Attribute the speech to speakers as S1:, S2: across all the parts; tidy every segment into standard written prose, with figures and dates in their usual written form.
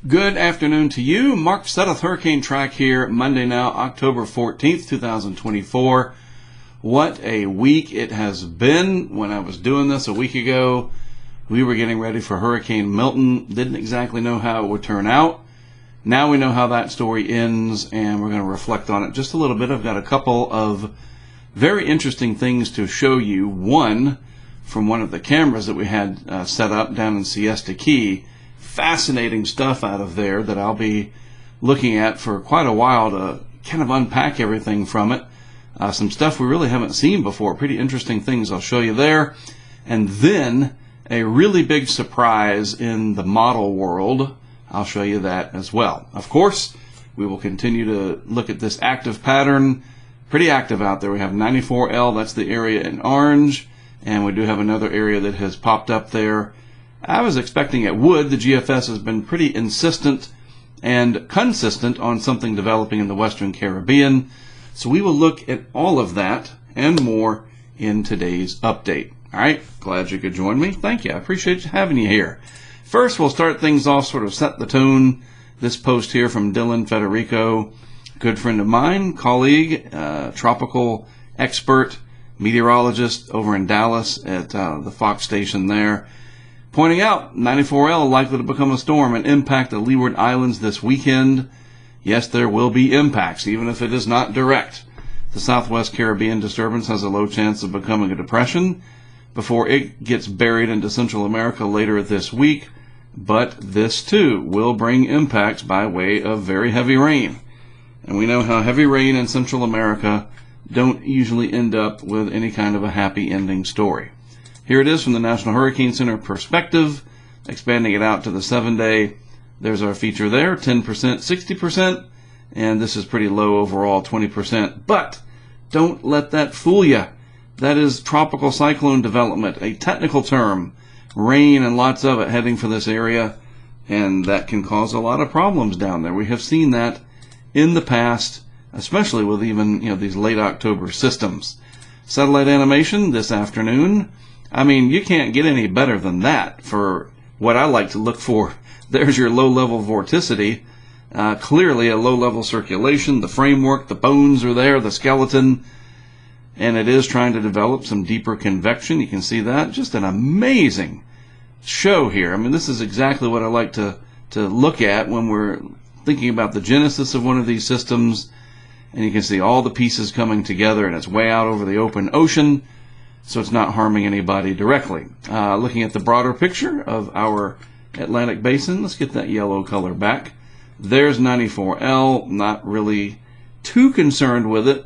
S1: Good afternoon to you. Mark Sudduth, HurricaneTrack here. Monday now, October 14th, 2024. What a week it has been. When I was doing this a week ago, we were getting ready for Hurricane Milton. Didn't exactly know how it would turn out. Now we know how that story ends, and we're going to reflect on it just a little bit. I've got a couple of very interesting things to show you. One, from one of the cameras that we had set up down in Siesta Key. Fascinating stuff out of there that I'll be looking at for quite a while to kind of unpack everything from it. Some stuff we really haven't seen before. Pretty interesting things I'll show you there. And then a really big surprise in the model world. I'll show you that as well. Of course, we will continue to look at this active pattern. Pretty active out there. We have 94L, that's the area in orange. And we do have another area that has popped up there. I was expecting it would. The GFS has been pretty insistent and consistent on something developing in the Western Caribbean. So we will look at all of that and more in today's update. All right, glad you could join me. Thank you. I appreciate having you here. First, we'll start things off, sort of set the tone. This post here from Dylan Federico, good friend of mine, colleague, tropical expert, meteorologist over in Dallas at the Fox station there. Pointing out, 94L likely to become a storm and impact the Leeward Islands this weekend. Yes, there will be impacts, even if it is not direct. The Southwest Caribbean disturbance has a low chance of becoming a depression before it gets buried into Central America later this week. But this, too, will bring impacts by way of very heavy rain. And we know how heavy rain in Central America don't usually end up with any kind of a happy ending story. Here it is from the National Hurricane Center perspective, expanding it out to the 7-day. There's our feature there, 10%, 60%, and this is pretty low overall, 20%. But don't let that fool you. That is tropical cyclone development, a technical term. Rain and lots of it heading for this area, and that can cause a lot of problems down there. We have seen that in the past, especially with even these late October systems. Satellite animation this afternoon. I mean, you can't get any better than that for what I like to look for. There's your low-level vorticity. Clearly a low-level circulation. The framework, the bones are there, the skeleton. And it is trying to develop some deeper convection. You can see that. Just an amazing show here. I mean, this is exactly what I like to look at when we're thinking about the genesis of one of these systems. And you can see all the pieces coming together, and it's way out over the open ocean. So it's not harming anybody directly. Looking at the broader picture of our Atlantic basin, let's get that yellow color back. There's 94L, not really too concerned with it,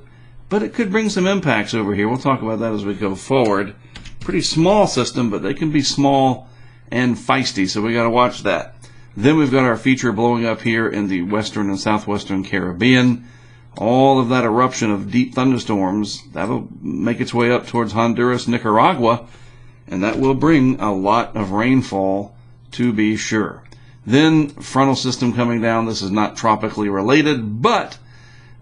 S1: but it could bring some impacts over here. We'll talk about that as we go forward. Pretty small system, but they can be small and feisty, so we got to watch that. Then we've got our feature blowing up here in the Western and Southwestern Caribbean. All of that eruption of deep thunderstorms, that'll make its way up towards Honduras, Nicaragua, and that will bring a lot of rainfall, to be sure. Then, frontal system coming down. This is not tropically related, but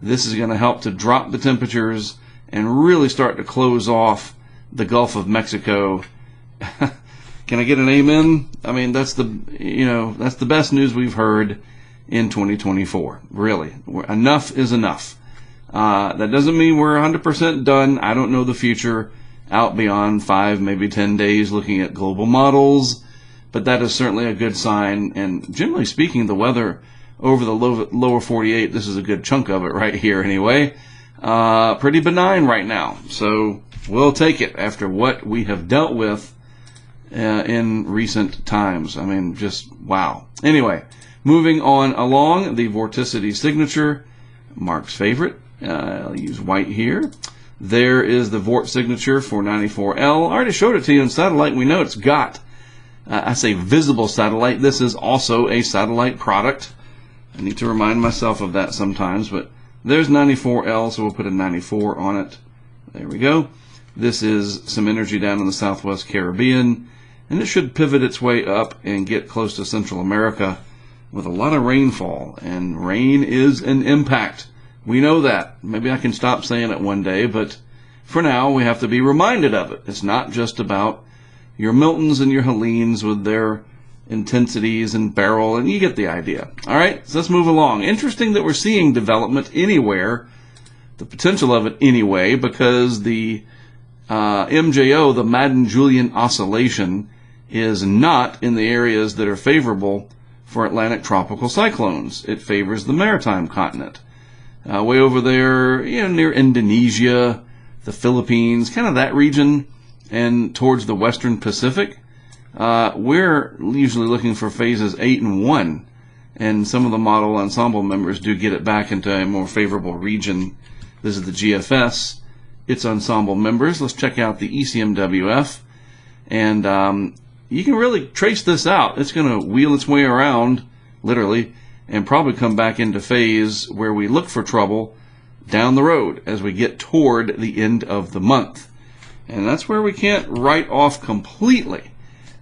S1: this is going to help to drop the temperatures and really start to close off the Gulf of Mexico. Can I get an amen? I mean, that's the best news we've heard in 2024. Really. Enough is enough. That doesn't mean we're 100% done. I don't know the future out beyond 5, maybe 10 days looking at global models, but that is certainly a good sign. And generally speaking, the weather over the lower 48, this is a good chunk of it right here anyway, pretty benign right now. So we'll take it after what we have dealt with in recent times. I mean, just wow. Anyway, moving on along, the vorticity signature, Mark's favorite. I'll use white here. There is the vort signature for 94L. I already showed it to you in satellite. We know it's got, I say visible satellite. This is also a satellite product. I need to remind myself of that sometimes, but there's 94L, so we'll put a 94 on it. There we go. This is some energy down in the Southwest Caribbean, and it should pivot its way up and get close to Central America with a lot of rainfall, and rain is an impact. We know that. Maybe I can stop saying it one day, but for now we have to be reminded of it. It's not just about your Miltons and your Helenes with their intensities and barrel, and you get the idea. All right, so let's move along. Interesting that we're seeing development anywhere, the potential of it anyway, because the MJO, the Madden-Julian Oscillation, is not in the areas that are favorable for Atlantic tropical cyclones. It favors the maritime continent. Way over there, near Indonesia, the Philippines, kind of that region, and towards the western Pacific, we're usually looking for phases 8 and 1, and some of the model ensemble members do get it back into a more favorable region. This is the GFS, its ensemble members. Let's check out the ECMWF, and you can really trace this out. It's going to wheel its way around, literally, and probably come back into phase where we look for trouble down the road as we get toward the end of the month. And that's where we can't write off completely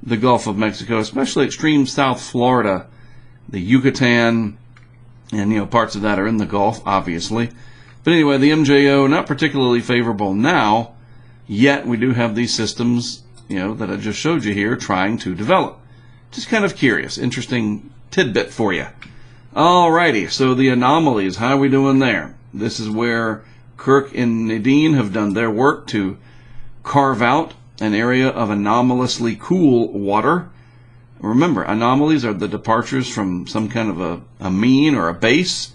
S1: the Gulf of Mexico, especially extreme South Florida, the Yucatan, and parts of that are in the Gulf, obviously. But anyway, the MJO, not particularly favorable now, yet we do have these systems, that I just showed you here, trying to develop. Just kind of curious, interesting tidbit for you. Alrighty, so the anomalies, how are we doing there? This is where Kirk and Nadine have done their work to carve out an area of anomalously cool water. Remember, anomalies are the departures from some kind of a mean or a base.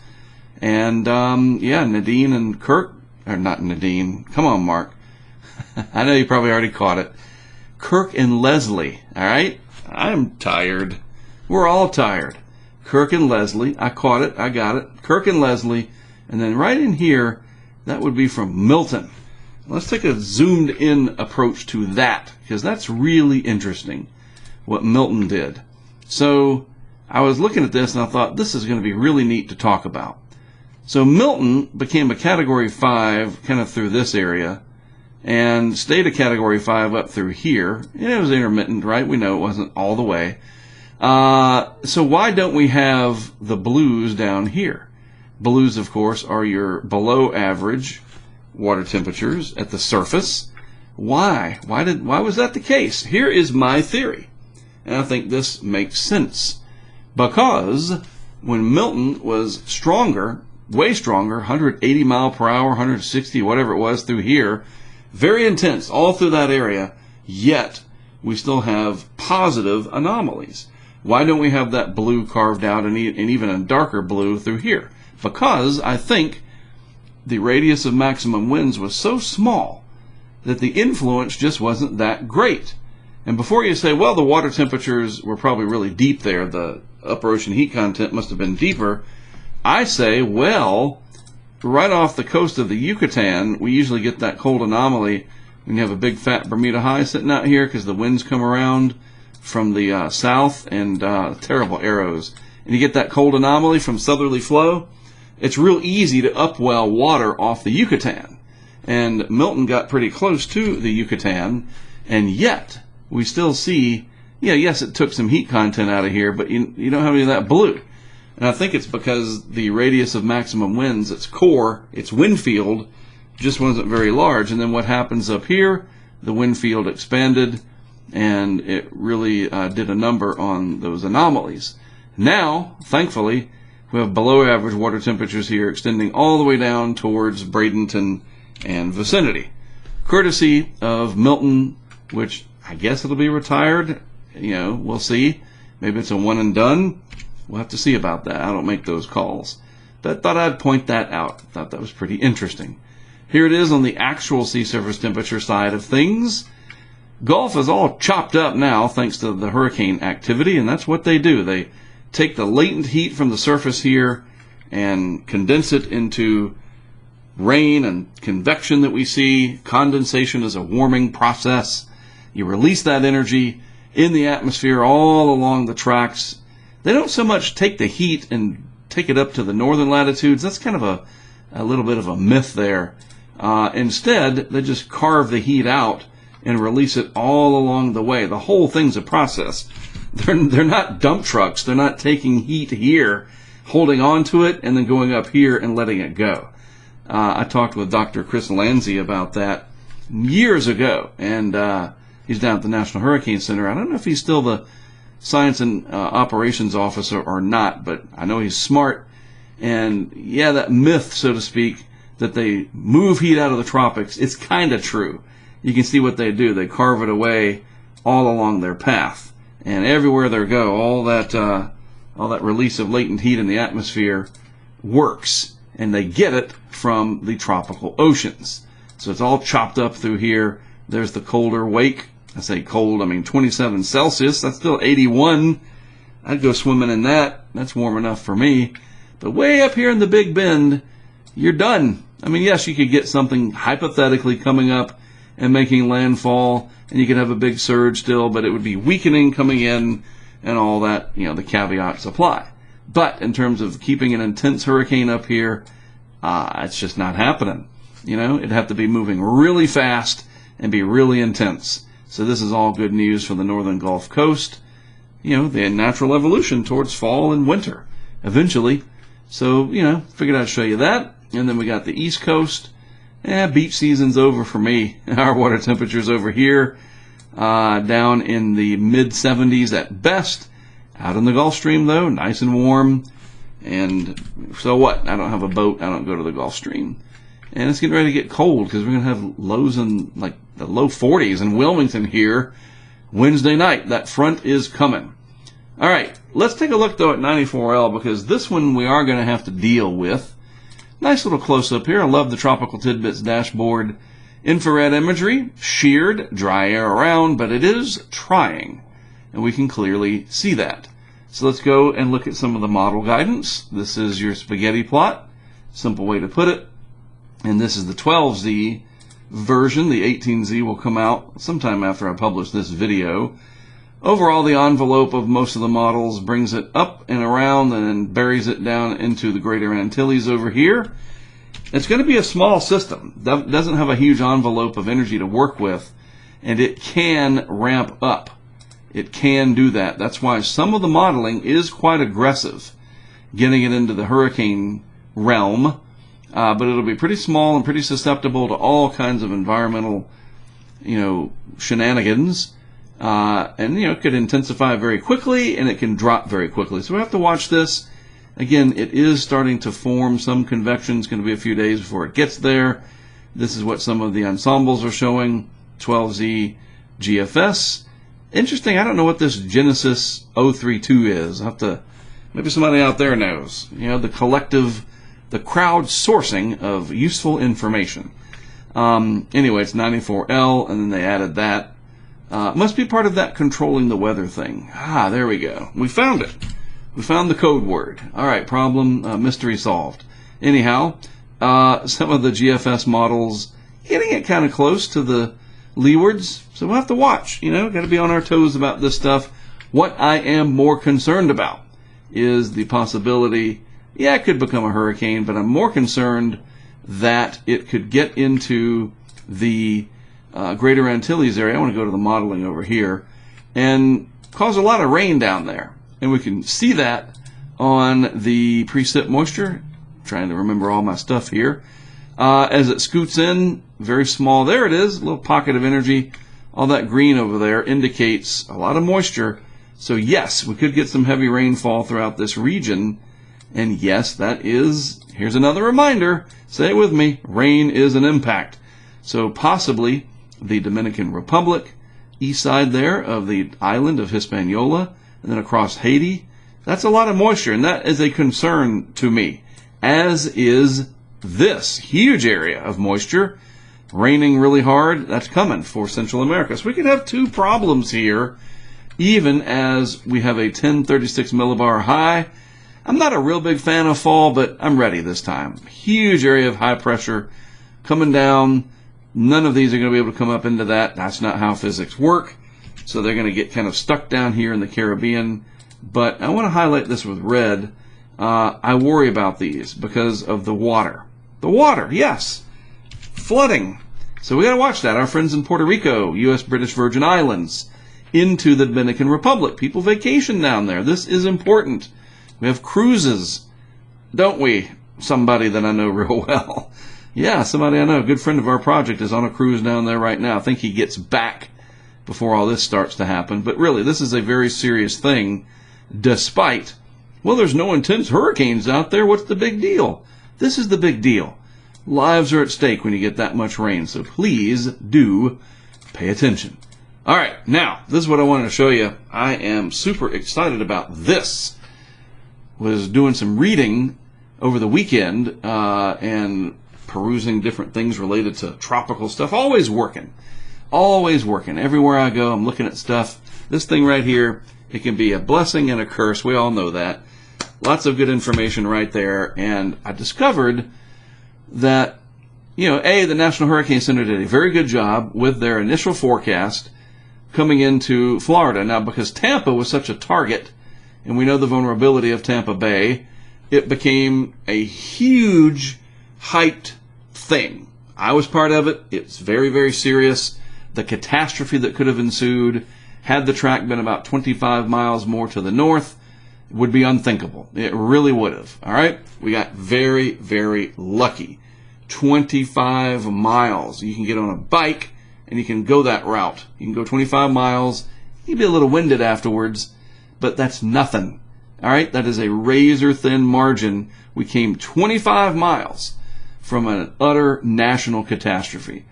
S1: And, Nadine and Kirk, or not Nadine, come on, Mark. I know you probably already caught it. Kirk and Leslie, all right? I'm tired. We're all tired. Kirk and Leslie, I caught it, I got it. Kirk and Leslie, and then right in here, that would be from Milton. Let's take a zoomed in approach to that, because that's really interesting, what Milton did. So I was looking at this and I thought this is going to be really neat to talk about. So Milton became a Category 5 kind of through this area and stayed a Category 5 up through here. And it was intermittent, right? We know it wasn't all the way. So why don't we have the blues down here? Blues, of course, are your below average water temperatures at the surface. Why? Why was that the case? Here is my theory, and I think this makes sense. Because when Milton was stronger, way stronger, 180 mile per hour, 160, whatever it was through here, very intense all through that area, yet we still have positive anomalies. Why don't we have that blue carved out and even a darker blue through here? Because I think the radius of maximum winds was so small that the influence just wasn't that great. And before you say, well, the water temperatures were probably really deep there, the upper ocean heat content must have been deeper, I say, well, right off the coast of the Yucatan, we usually get that cold anomaly when you have a big fat Bermuda high sitting out here because the winds come around from the south and terrible arrows. And you get that cold anomaly from southerly flow. It's real easy to upwell water off the Yucatan. And Milton got pretty close to the Yucatan, and yet we still see, yes, it took some heat content out of here, but you don't have any of that blue. And I think it's because the radius of maximum winds, its core, its wind field, just wasn't very large. And then what happens up here, the wind field expanded, and it really did a number on those anomalies. Now, thankfully, we have below average water temperatures here extending all the way down towards Bradenton and vicinity. Courtesy of Milton, which I guess it'll be retired. We'll see. Maybe it's a one and done. We'll have to see about that. I don't make those calls. But I thought I'd point that out. I thought that was pretty interesting. Here it is on the actual sea surface temperature side of things. Gulf is all chopped up now thanks to the hurricane activity, and that's what they do. They take the latent heat from the surface here and condense it into rain and convection that we see. Condensation is a warming process. You release that energy in the atmosphere all along the tracks. They don't so much take the heat and take it up to the northern latitudes. That's kind of a little bit of a myth there. Instead, they just carve the heat out and release it all along the way. The whole thing's a process. They're not dump trucks. They're not taking heat here, holding on to it, and then going up here and letting it go. I talked with Dr. Chris Lanzi about that years ago, and he's down at the National Hurricane Center. I don't know if he's still the science and operations officer or not, but I know he's smart. And yeah, that myth, so to speak, that they move heat out of the tropics, it's kind of true. You can see what they do. They carve it away all along their path. And everywhere they go, all that release of latent heat in the atmosphere works. And they get it from the tropical oceans. So it's all chopped up through here. There's the colder wake. I say cold, I mean 27 Celsius. That's still 81. I'd go swimming in that. That's warm enough for me. But way up here in the Big Bend, you're done. I mean, yes, you could get something hypothetically coming up and making landfall, and you could have a big surge still, but it would be weakening coming in and all that, the caveats apply. But in terms of keeping an intense hurricane up here, it's just not happening. It'd have to be moving really fast and be really intense. So this is all good news for the northern Gulf Coast. The natural evolution towards fall and winter eventually. So, figured I'd show you that. And then we got the East Coast. Beach season's over for me. Our water temperature's over here, down in the mid-70s at best. Out in the Gulf Stream, though, nice and warm. And so what? I don't have a boat. I don't go to the Gulf Stream. And it's getting ready to get cold because we're going to have lows in like the low 40s in Wilmington here Wednesday night. That front is coming. All right, let's take a look, though, at 94L because this one we are going to have to deal with. Nice little close-up here. I love the Tropical Tidbits dashboard. Infrared imagery, sheared, dry air around, but it is trying, and we can clearly see that. So let's go and look at some of the model guidance. This is your spaghetti plot, simple way to put it. And this is the 12Z version. The 18Z will come out sometime after I publish this video. Overall, the envelope of most of the models brings it up and around and then buries it down into the Greater Antilles over here. It's going to be a small system. That doesn't have a huge envelope of energy to work with, and it can ramp up. It can do that. That's why some of the modeling is quite aggressive, getting it into the hurricane realm, but it'll be pretty small and pretty susceptible to all kinds of environmental, shenanigans. And it could intensify very quickly and it can drop very quickly. So we have to watch this. Again, it is starting to form some convection. It's going to be a few days before it gets there. This is what some of the ensembles are showing. 12Z GFS. Interesting. I don't know what this Genesis 032 is. I'll have to, maybe somebody out there knows. The collective, the crowdsourcing of useful information. Anyway, it's 94L, and then they added that. Must be part of that controlling the weather thing. There we go. We found it. We found the code word. All right, problem, mystery solved. Anyhow, some of the GFS models hitting it kind of close to the leewards, so we'll have to watch. Got to be on our toes about this stuff. What I am more concerned about is the possibility, it could become a hurricane, but I'm more concerned that it could get into the Greater Antilles area. I want to go to the modeling over here and cause a lot of rain down there. And we can see that on the precip moisture. I'm trying to remember all my stuff here. As it scoots in, very small. There it is, a little pocket of energy. All that green over there indicates a lot of moisture. So yes, we could get some heavy rainfall throughout this region. And yes, that is, here's another reminder, say it with me, rain is an impact. So possibly the Dominican Republic, east side there of the island of Hispaniola, and then across Haiti. That's a lot of moisture, and that is a concern to me, as is this huge area of moisture. Raining really hard, that's coming for Central America. So we could have two problems here, even as we have a 1036 millibar high. I'm not a real big fan of fall, but I'm ready this time. Huge area of high pressure coming down. None of these are going to be able to come up into that. That's not how physics work. So they're going to get kind of stuck down here in the Caribbean. But I want to highlight this with red. I worry about these because of the water. The water, yes. Flooding. So we got to watch that. Our friends in Puerto Rico, U.S. British Virgin Islands, into the Dominican Republic. People vacation down there. This is important. We have cruises, don't we? Somebody that I know real well. Yeah, somebody I know. A good friend of our project is on a cruise down there right now. I think he gets back before all this starts to happen. But really, this is a very serious thing, despite, well, there's no intense hurricanes out there. What's the big deal? This is the big deal. Lives are at stake when you get that much rain, so please do pay attention. All right, now, this is what I wanted to show you. I am super excited about this. Was doing some reading over the weekend and perusing different things related to tropical stuff. Always working. Always working. Everywhere I go, I'm looking at stuff. This thing right here, it can be a blessing and a curse. We all know that. Lots of good information right there. And I discovered that, the National Hurricane Center did a very good job with their initial forecast coming into Florida. Now, because Tampa was such a target, and we know the vulnerability of Tampa Bay, it became a huge, hyped thing. I was part of it. It's very, very serious. The catastrophe that could have ensued, had the track been about 25 miles more to the north, would be unthinkable. It really would have. All right? We got very, very lucky. 25 miles. You can get on a bike and you can go that route. You can go 25 miles. You can be a little winded afterwards, but that's nothing. All right? That is a razor-thin margin. We came 25 miles from an utter national catastrophe.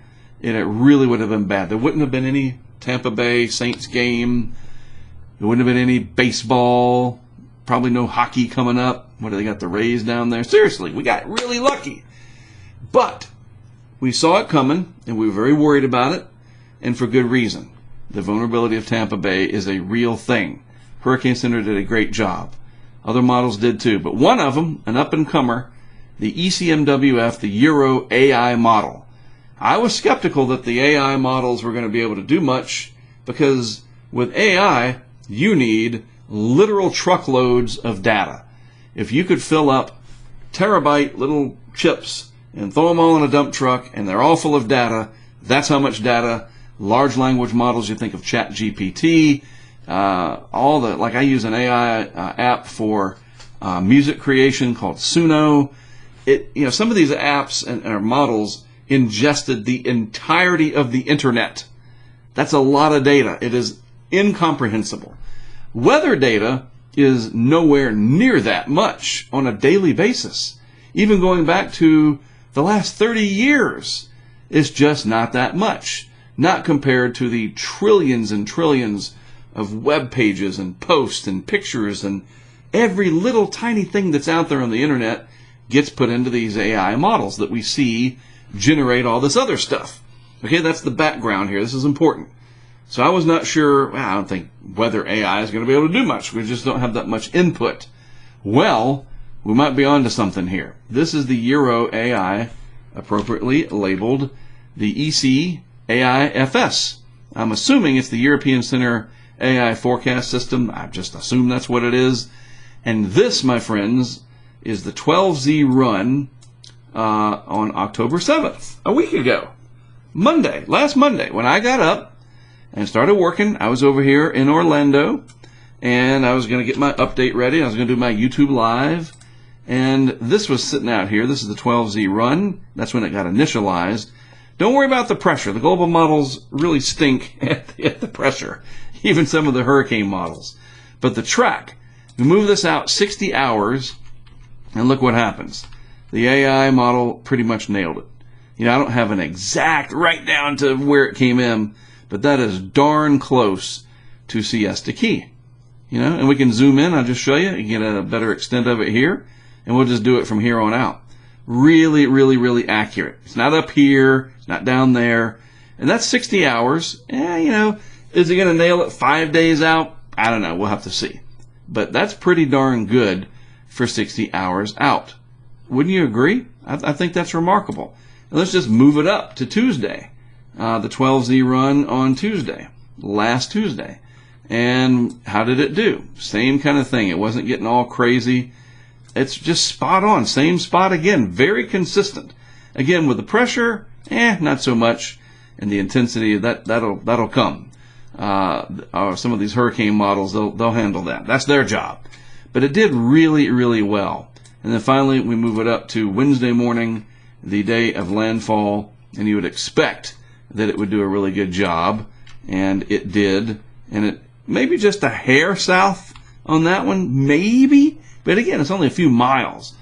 S1: And it really would have been bad. There wouldn't have been any Tampa Bay Saints game. There wouldn't have been any baseball. Probably no hockey coming up. What do they got, the Rays down there? Seriously, we got really lucky. But we saw it coming, and we were very worried about it, and for good reason. The vulnerability of Tampa Bay is a real thing. Hurricane Center did a great job. Other models did too. But one of them, an up-and-comer, the ECMWF, the Euro AI model. I was skeptical that the AI models were going to be able to do much because with AI, you need literal truckloads of data. If you could fill up terabyte little chips and throw them all in a dump truck and they're all full of data, that's how much data. Large language models, you think of ChatGPT, like I use an AI app for music creation called Suno. Some of these apps and models ingested the entirety of the internet. That's a lot of data. It is incomprehensible. Weather data is nowhere near that much on a daily basis. Even going back to the last 30 years, it's just not that much. Not compared to the trillions and trillions of web pages and posts and pictures and every little tiny thing that's out there on the internet gets put into these AI models that we see generate all this other stuff. Okay, that's the background here. This is important. So I was not sure, I don't think whether AI is going to be able to do much. We just don't have that much input. Well, we might be onto something here. This is the Euro AI, appropriately labeled the ECAIFS. I'm assuming it's the European Center AI Forecast System. I just assume that's what it is. And this, my friends, is the 12Z run on October 7th, a week ago. Last Monday, when I got up and started working, I was over here in Orlando, and I was going to get my update ready. I was going to do my YouTube Live, and this was sitting out here. This is the 12Z run. That's when it got initialized. Don't worry about the pressure. The global models really stink at the pressure, even some of the hurricane models. But the track, we move this out 60 hours, and look what happens. The AI model pretty much nailed it. I don't have an exact right down to where it came in, but that is darn close to siesta key. And we can zoom in. I'll just show you. You get a better extent of it here, and we'll just do it from here on out. Really, really, really accurate. It's not up here. It's not down there. And that's 60 hours. Is it going to nail it 5 days out? I don't know. We'll have to see. But that's pretty darn good for 60 hours out. Wouldn't you agree? I think that's remarkable. Now let's just move it up to Tuesday. The 12Z run on Tuesday, last Tuesday. And how did it do? Same kind of thing. It wasn't getting all crazy. It's just spot on. Same spot again. Very consistent. Again, with the pressure, not so much. And the intensity, that'll come. Some of these hurricane models, they'll handle that. That's their job. But it did really, really well. And then finally, we move it up to Wednesday morning, the day of landfall, and you would expect that it would do a really good job. and it did. And it maybe just a hair south on that one, maybe. But again, it's only a few miles.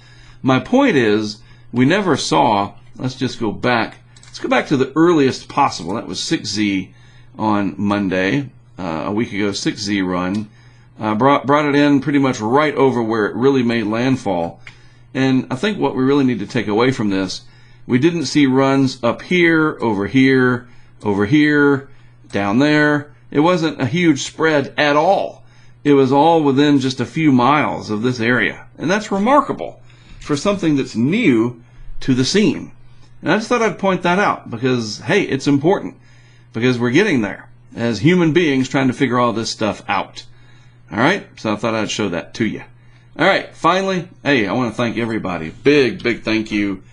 S1: My point is, we never saw, let's just go back. Let's go back to the earliest possible. That was 6Z on Monday, a week ago, 6Z run. Brought it in pretty much right over where it really made landfall. And I think what we really need to take away from this, we didn't see runs up here, over here, down there. It wasn't a huge spread at all. It was all within just a few miles of this area. And that's remarkable for something that's new to the scene. And I just thought I'd point that out because, hey, it's important because we're getting there as human beings trying to figure all this stuff out. All right, so I thought I'd show that to you. All right, finally, hey, I want to thank everybody. Big thank you.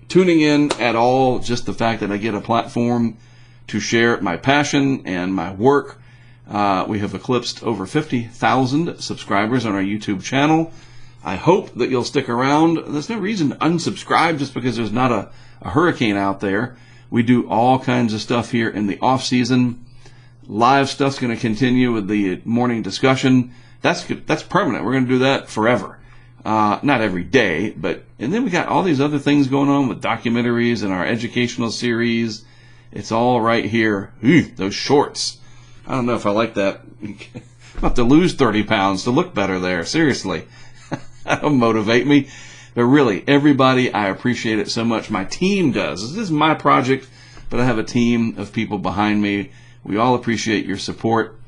S1: Tuning in at all, just the fact that I get a platform to share my passion and my work. We have eclipsed over 50,000 subscribers on our YouTube channel. I hope that you'll stick around. There's no reason to unsubscribe just because there's not a hurricane out there. We do all kinds of stuff here in the off season. Live stuff's going to continue with the morning discussion. That's permanent. We're going to do that forever. Not every day, and then we got all these other things going on with documentaries and our educational series. It's all right here. Those shorts. I don't know if I like that. I'm about to lose 30 pounds to look better there. Seriously. That'll motivate me. But really, everybody, I appreciate it so much. My team does. This is my project, but I have a team of people behind me. We all appreciate your support.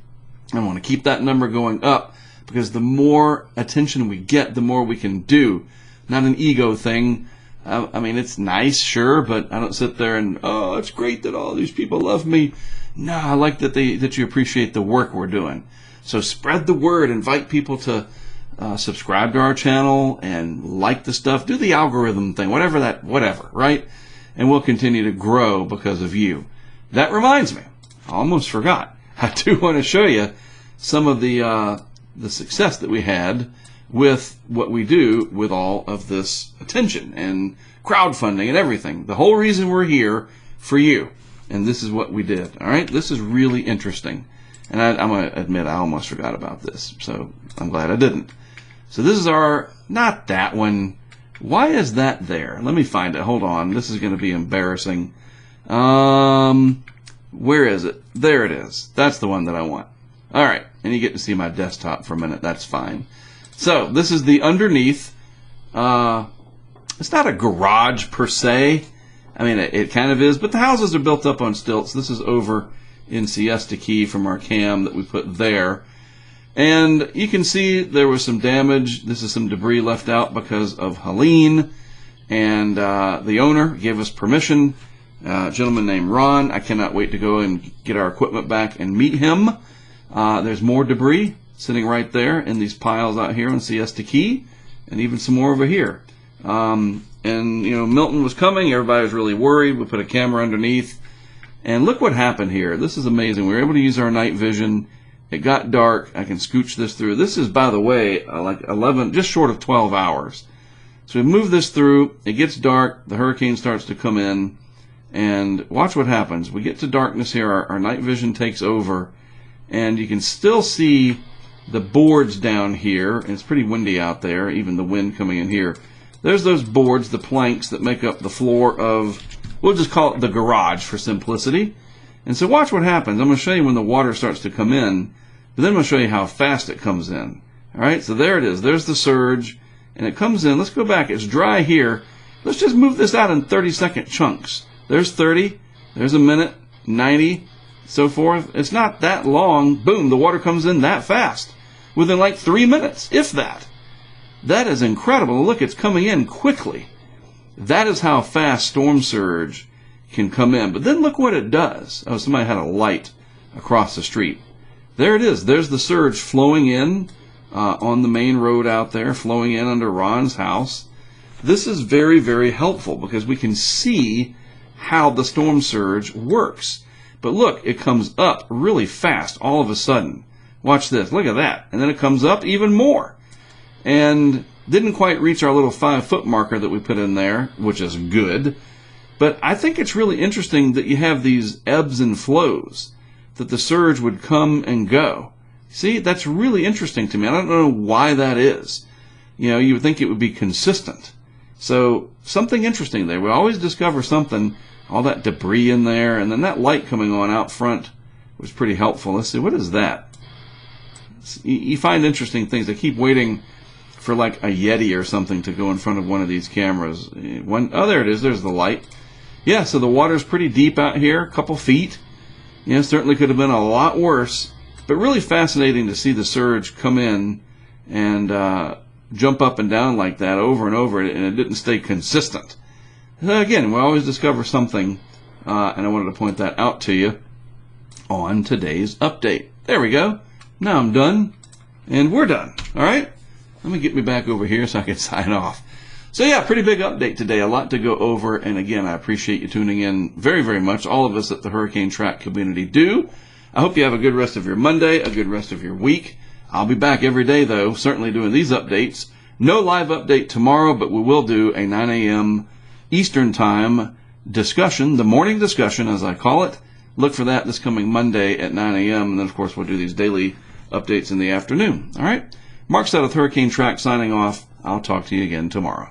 S1: I want to keep that number going up because the more attention we get, the more we can do. Not an ego thing. I mean, it's nice, sure, but I don't sit there and, oh, it's great that all these people love me. No, I like that you appreciate the work we're doing. So spread the word. Invite people to subscribe to our channel and like the stuff. Do the algorithm thing, whatever, right? And we'll continue to grow because of you. That reminds me. I almost forgot. I do want to show you some of the success that we had with what we do with all of this attention and crowdfunding and everything. The whole reason we're here for you. And this is what we did. All right? This is really interesting. And I'm going to admit I almost forgot about this. So I'm glad I didn't. So this is not that one. Why is that there? Let me find it. Hold on. This is going to be embarrassing. Where is it? There it is. That's the one that I want. All right. And you get to see my desktop for a minute. That's fine. So this is the underneath. It's not a garage per se. I mean, it kind of is, but the houses are built up on stilts. This is over in Siesta Key from our cam that we put there. And you can see there was some damage. This is some debris left out because of Helene. And the owner gave us permission. A gentleman named Ron. I cannot wait to go and get our equipment back and meet him. There's more debris sitting right there in these piles out here on Siesta Key. And even some more over here. And, Milton was coming. Everybody was really worried. We put a camera underneath. And look what happened here. This is amazing. We were able to use our night vision. It got dark. I can scooch this through. This is, by the way, like 11, just short of 12 hours. So we move this through. It gets dark. The hurricane starts to come in. And watch what happens. We get to darkness here. Our night vision takes over. And you can still see the boards down here. And it's pretty windy out there, even the wind coming in here. There's those boards, the planks that make up the floor of, we'll just call it the garage for simplicity. And so watch what happens. I'm going to show you when the water starts to come in, but then I'm going to show you how fast it comes in. All right, so there it is. There's the surge, and it comes in. Let's go back. It's dry here. Let's just move this out in 30-second chunks. There's 30. There's a minute, 90, so forth. It's not that long. Boom, the water comes in that fast within like 3 minutes, if that. That is incredible. Look, it's coming in quickly. That is how fast storm surge can come in. But then look what it does. Oh, somebody had a light across the street. There it is. There's the surge flowing in on the main road out there, flowing in under Ron's house. This is very, very helpful because we can see how the storm surge works. But look, it comes up really fast all of a sudden. Watch this. Look at that. And then it comes up even more. And didn't quite reach our little 5-foot marker that we put in there, which is good. But I think it's really interesting that you have these ebbs and flows. that the surge would come and go. See, that's really interesting to me. I don't know why that is. You would think it would be consistent. So something interesting there. We always discover something, all that debris in there, and then that light coming on out front was pretty helpful. Let's see, what is that? You find interesting things. I keep waiting for like a Yeti or something to go in front of one of these cameras. Oh, there it is. There's the light. Yeah, so the water's pretty deep out here, a couple feet. Certainly could have been a lot worse, but really fascinating to see the surge come in and jump up and down like that over and over, and it didn't stay consistent. Again, we always discover something, and I wanted to point that out to you on today's update. There we go. Now I'm done, and we're done. All right? Let me get me back over here so I can sign off. So yeah, pretty big update today. A lot to go over, and again, I appreciate you tuning in very, very much. All of us at the Hurricane Track community do. I hope you have a good rest of your Monday, a good rest of your week. I'll be back every day, though, certainly doing these updates. No live update tomorrow, but we will do a 9 a.m. Eastern Time discussion, the morning discussion, as I call it. Look for that this coming Monday at 9 a.m., and then, of course, we'll do these daily updates in the afternoon. All right? Mark Stout with Hurricane Track signing off. I'll talk to you again tomorrow.